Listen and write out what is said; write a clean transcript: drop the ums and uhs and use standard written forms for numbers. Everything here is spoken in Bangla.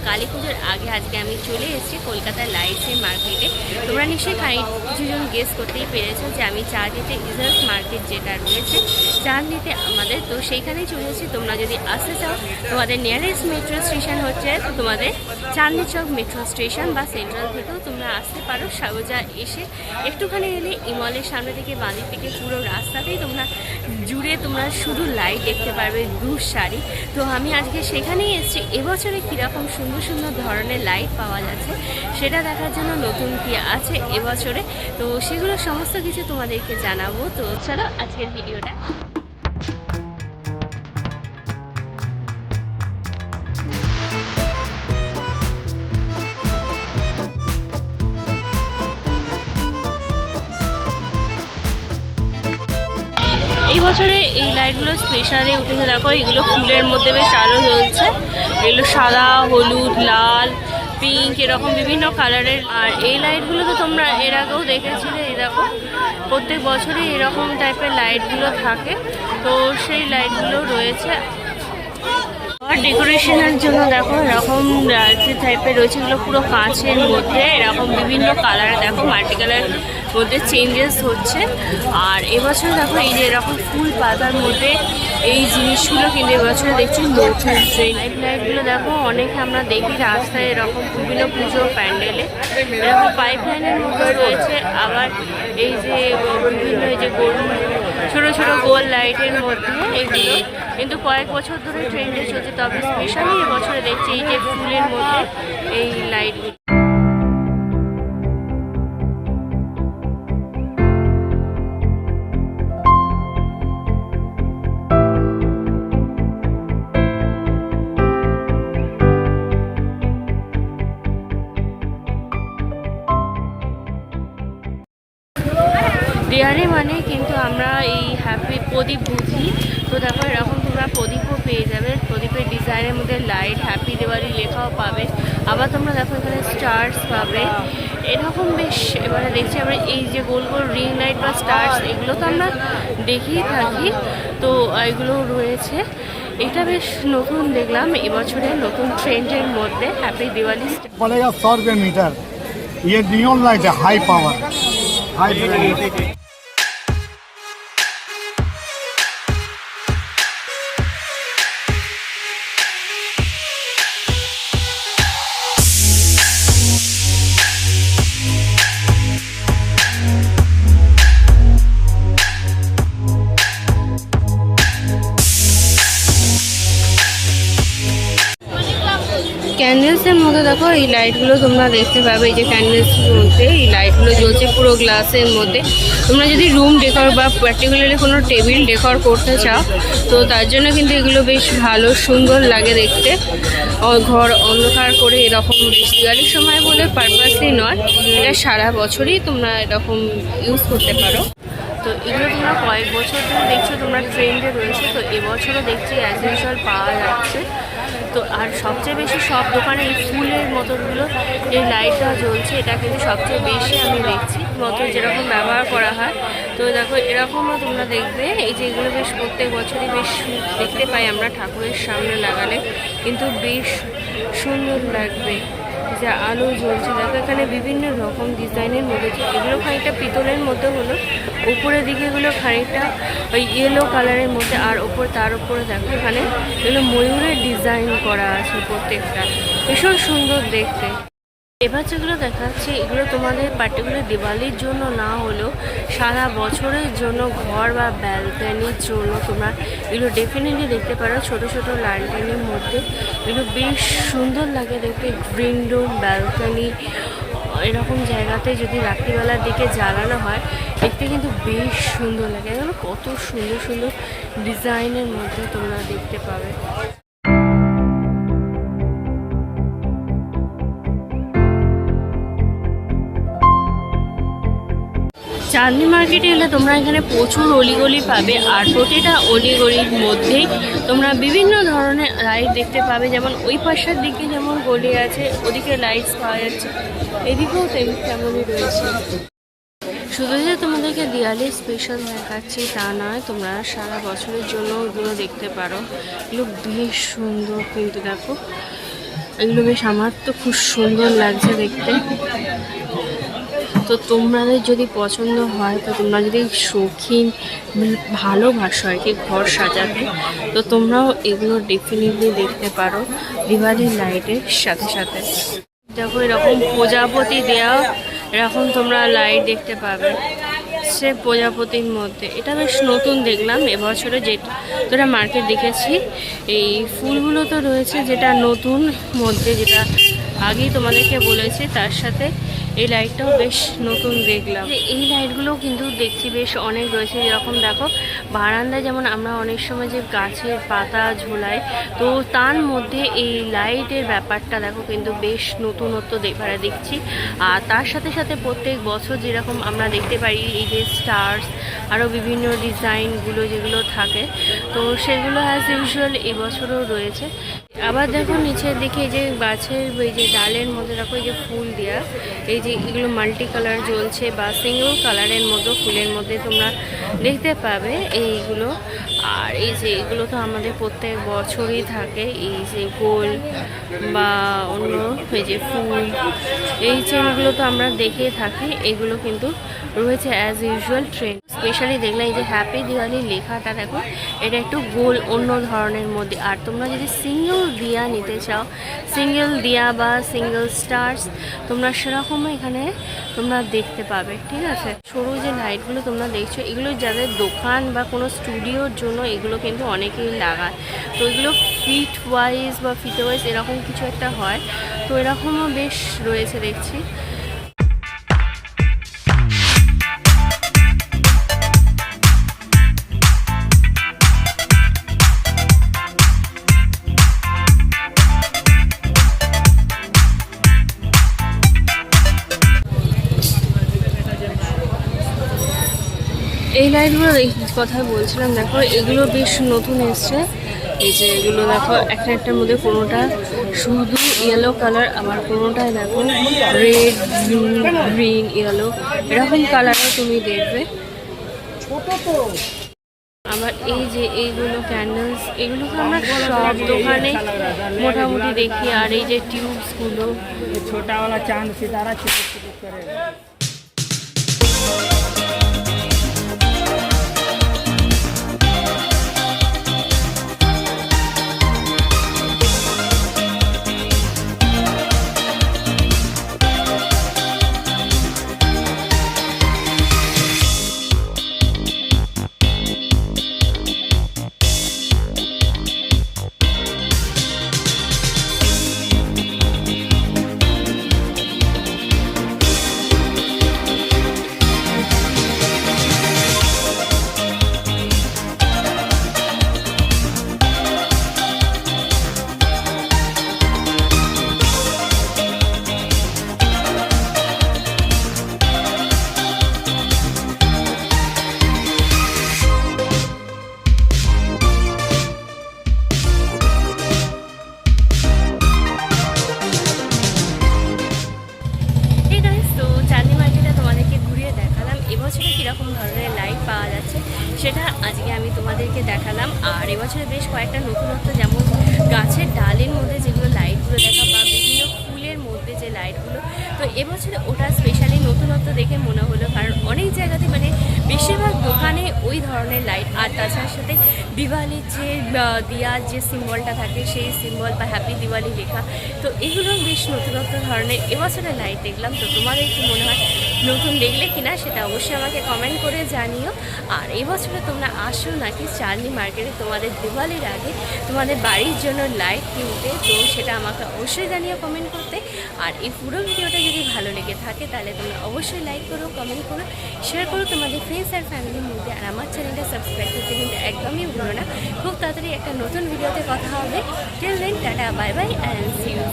কালী পুজোর আগে আজকে আমি চলে এসেছি কলকাতার লাইটসের মার্কেটে। তোমরা নিশ্চয়ই কিছুজন গেস করতেই পেরেছো যে আমি চাঁদনিতে ইজার্স মার্কেট যেটা রয়েছে চাঁদনিতে আমাদের, তো সেইখানেই চলে এসেছি। তোমরা যদি আসতে চাও তোমাদের নিয়ারেস্ট মেট্রো স্টেশন হচ্ছে তোমাদের চাঁদনি চক মেট্রো স্টেশন বা সেন্ট্রাল থেকেও তোমরা আসতে পারো। সাগজা এসে একটুখানি এলে ইমলের সামনে থেকে বাঁদিক থেকে পুরো রাস্তাতেই তোমরা জুড়ে তোমরা শুধু লাইট দেখতে পারবে দুঃসারি। তো আমি আজকে সেখানেই এসেছি। এবছরে কীরকম সুন্দর সুন্দর ধরনের লাইট পাওয়া যাচ্ছে সেটা দেখার জন্য, নতুন কি আছে এবছরে, তো সেগুলো সমস্ত কিছু তোমাদেরকে জানাবো। তো চলো আজকের ভিডিওটা। এই বছরে এই লাইটগুলো স্পেশালি উঠেছে, দেখো এগুলো ফুলের মধ্যে বেশ আলো জ্বলছে। এগুলো সাদা, হলুদ, লাল, পিঙ্ক এরকম বিভিন্ন কালারের। আর এই লাইটগুলো তো তোমরা এর আগেও দেখেছিলে। এই দেখো প্রত্যেক বছরই এরকম টাইপের লাইটগুলো থাকে, তো সেই লাইটগুলো রয়েছে। আর ডেকোরেশনের জন্য দেখো এরকম টাইপের রয়েছে, এগুলো পুরো কাঁচের মধ্যে এরকম বিভিন্ন কালার, দেখো মাল্টি কালার মধ্যে চেঞ্জেস হচ্ছে। আর এবছর দেখো এই যে এরকম ফুল পাতার মধ্যে এই জিনিসগুলো কিন্তু এবছরে দেখছি নতুন ট্রেন। লাইটগুলো দেখো অনেক আমরা দেখি রাস্তায় এরকম বিভিন্ন পুজো প্যান্ডেলে এরকম পাইপ লাইনের মধ্যে রয়েছে। আবার এই যে বিভিন্ন এই যে ছোটো ছোটো গোল লাইটের মধ্যে এগুলো কিন্তু কয়েক বছর ধরে ট্রেন্ডে চলছে, তবে স্পেশালি এবছরে দেখছি এই যে ফুলের মধ্যে এই লাইটগুলো। দেয়ালে মানে কিন্তু আমরা এই হ্যাপি প্রদীপ বুঝি। তো দেখো এরকম তোমরা প্রদীপও পেয়ে যাবে, প্রদীপের ডিজাইনের মধ্যে লাইট হ্যাপি দিওয়ালি লেখাও পাবে। আবার তোমরা দেখো এখানে স্টার্স পাবে এরকম বেশ। এবারে দেখছি আমরা এই যে গোল গোল রিং লাইট বা স্টার্স, এগুলো তো আমরা দেখেই থাকি, তো এগুলো রয়েছে। এটা বেশ নতুন দেখলাম এবছরের নতুন ট্রেন্ডের মধ্যে হ্যাপি দিওয়ালি। पड़ेगा 100 रुपये मीटर। ये नियॉन लाइट है, हाई पावर, हाई ब्राइटनेस। ক্যান্ডেলসের মধ্যে দেখো এই লাইটগুলো তোমরা দেখতে পাবে। এই যে ক্যান্ডেলসের মধ্যে এই লাইটগুলো জ্বলছে পুরো গ্লাসের মধ্যে। তোমরা যদি রুম ডেকর বা পার্টিকুলারলি কোনো টেবিল ডেকর করতে চাও তো তার জন্য কিন্তু এগুলো বেশ ভালো সুন্দর লাগে দেখতে। ঘর অন্ধকার করে এরকম বেশ দিওয়ালির সময় বলে পারপাসলি নয়, এটা সারা বছরই তোমরা এরকম ইউজ করতে পারো। তো এগুলো তোমরা কয়েক বছর ধরে দেখছো তোমরা ট্রেন্ডে রয়েছে, তো এবছরও দেখছি অ্যাজ ইউজুয়াল পাওয়া যাচ্ছে। তো আর সবচেয়ে বেশি সব দোকানে এই ফুলের মতনগুলো এই লাইটটা জ্বলছে, এটা কিন্তু সবচেয়ে বেশি আমি দেখছি মতো যেরকম ব্যবহার করা হয়। তো দেখো এরকমও তোমরা দেখবে এই যে এগুলো বেশ প্রত্যেক বছরই বেশ দেখতে পাই আমরা ঠাকুরের সামনে লাগালে, কিন্তু বেশ সুন্দর লাগবে যা আলো জ্বলছে। দেখো এখানে বিভিন্ন রকম ডিজাইনের মধ্যে, এগুলো খানিকটা পিতলের মধ্যে হলো, উপরের দিকে এগুলো খানিকটা ওই ইয়েলো কালারের মধ্যে। আর তার উপরে দেখো এখানে এগুলো ময়ূরের ডিজাইন করা আছে প্রত্যেকটা, ভীষণ সুন্দর দেখতে। এবার যেগুলো দেখাচ্ছি এগুলো তোমাদের পার্টিকুলার দিওয়ালির জন্য না হলেও সারা বছরের জন্য ঘর বা ব্যালকনির জন্য তোমরা এগুলো ডেফিনেটলি দেখতে পারো। ছোট ছোট লালটেনের মধ্যে এগুলো বেশ সুন্দর লাগে দেখতে। গ্রিন রুম, ব্যালকনি এরকম জায়গাতে যদি রাত্রিবেলার দিকে জ্বালানো হয় দেখতে কিন্তু বেশ সুন্দর লাগে। এগুলো কত সুন্দর সুন্দর ডিজাইনের মধ্যে তোমরা দেখতে পাবে। চাঁদনি মার্কেটে এলে তোমরা এখানে প্রচুর অলিগলি পাবে, আর প্রতিটা অলিগলির মধ্যেই তোমরা বিভিন্ন ধরনের লাইট দেখতে পাবে। যেমন ওই পাশের দিকে যেমন গলি আছে ওদিকে লাইটস পাওয়া যাচ্ছে, এদিকেও তেমনই রয়েছে। শুধু যে তোমাদেরকে দিওয়ালি স্পেশাল দেখাচ্ছি তা নয়, তোমরা সারা বছরের জন্য এগুলো দেখতে পারো। এগুলো বেশ সুন্দর কিন্তু দেখো এগুলো বেশ আমার তো খুব সুন্দর লাগছে দেখতে। তো তোমাদের যদি পছন্দ হয়, তো তোমরা যদি শৌখিন ভালোবাসো আর কি ঘর সাজাতে, তো তোমরাও এগুলো ডেফিনেটলি দেখতে পারো দিওয়ালির লাইটের সাথে সাথে। দেখো এরকম প্রজাপতি দেওয়া এরকম তোমরা লাইট দেখতে পাবে সে প্রজাপতির মধ্যে। এটা বেশ নতুন দেখলাম এবছরে, যেটা মার্কেট দেখেছি। এই ফুলগুলো তো রয়েছে যেটা নতুন মধ্যে, যেটা আগেই তোমাদেরকে বলেছি, তার সাথে এই লাইটটাও বেশ নতুন দেখলাম। এই লাইটগুলোও কিন্তু দেখছি বেশ অনেক রয়েছে। যেরকম দেখো বারান্দায় যেমন আমরা অনেক সময় যে গাছের পাতা ঝোলাই, তো তার মধ্যে এই লাইটের ব্যাপারটা দেখো কিন্তু বেশ নতুনত্ব দেখছি। আর তার সাথে সাথে প্রত্যেক বছর যেরকম আমরা দেখতে পারি এই যে স্টার্স, আরও বিভিন্ন ডিজাইনগুলো যেগুলো থাকে, তো সেগুলো অ্যাজ ইউজুয়াল এবছরও রয়েছে। আবার দেখো নিচের দিকে এই যে গাছের ওই যে ডালের মধ্যে দেখো এই যে ফুল দেওয়া, এই যে এগুলো মাল্টি কালার জ্বলছে বা সিঙ্গল কালারের মতো ফুলের মধ্যে তোমরা দেখতে পাবে এইগুলো। আর এই যে এগুলো তো আমাদের প্রত্যেক বছরই থাকে, এই যে গোল বা অন্য এই যে ফুল, এই চেনগুলো তো আমরা দেখে থাকি। এগুলো কিন্তু রয়েছে অ্যাজ ইউজুয়াল ট্রেন্ড। স্পেশালি দেখলে এই যে হ্যাপি দিওয়ালি লেখাটা দেখো, এটা একটু গোল অন্য ধরনের মধ্যে। আর তোমরা যদি সিঙ্গেল দিয়া নিতে চাও, সিঙ্গেল দিয়া বা সিঙ্গেল স্টার্স, তোমরা সেরকমও এখানে তোমরা দেখতে পাবে। ঠিক আছে, সরু যে লাইটগুলো তোমরা দেখছো, এগুলো যাদের দোকান বা কোনো স্টুডিওর জন্য এগুলো কিন্তু অনেকেই লাগায়। তো এগুলো ফিট ওয়াইজ বা ফিট ওয়াইজ এরকম কিছু একটা হয়, তো এরকমও বেশ রয়েছে দেখছি। এই লাইটগুলো কথা বলছিলাম, দেখো এগুলো বেশ নতুন এসছে। এই যে এগুলো দেখো একটা একটার মধ্যে কোনোটা শুধু ইয়েলো কালার, আবার কোনোটায় দেখো রেড, ব্লু, গ্রিন, ইয়েলো এরকম কালারও তুমি দেখবে। আবার এই যে এইগুলো ক্যান্ডেলস, এগুলো তো আমরা সব দোকানে মোটামুটি দেখি। আর এই যে টিউবসগুলো, ছোটাওয়ালা চাঁদ সিতারা করে। এবছরে কীরকম ধরনের লাইট পাওয়া যাচ্ছে সেটা আজকে আমি তোমাদেরকে দেখালাম। আর এবছরে বেশ কয়েকটা নতুনত্ব, যেমন গাছের ডালের মধ্যে যেগুলো লাইটগুলো দেখা বা বিভিন্ন ফুলের মধ্যে যে লাইটগুলো, তো এবছরে ওটা স্পেশালি নতুনত্ব দেখে মনে হলো। কারণ অনেক জায়গাতে মানে বেশিরভাগ দোকানে ওই ধরনের লাইট, আর তাছাড়ার সাথে দিওয়ালির যে দিয়ার যে সিম্বলটা থাকে সেই সিম্বল বা হ্যাপি দিওয়ালি লেখা, তো এগুলো বেশ নতুনত্ব ধরনের এবছরের লাইট দেখলাম। তো তোমাদের কি মনে হয় নতুন দেখলে কিনা সেটা অবশ্যই আমাকে কমেন্ট করে জানিও। আর এবছরে তোমরা আসো নাকি চার্লি মার্কেটে তোমাদের দিওয়ালির আগে তোমাদের বাড়ির জন্য লাইট কিনতে, তো সেটা আমাকে অবশ্যই জানিও কমেন্ট করতে। আর এই পুরো ভিডিওটা যদি ভালো লেগে থাকে তাহলে তোমরা অবশ্যই লাইক করো, কমেন্ট করো, শেয়ার করো তোমাদের ফ্রেন্ডস আর ফ্যামিলির মধ্যে। আর আমার চ্যানেলটা সাবস্ক্রাইব করতে কিন্তু একদমই ভুলো না। খুব তাড়াতাড়ি একটা নতুন ভিডিওতে কথা হবে। Till then tata, bye bye and see you.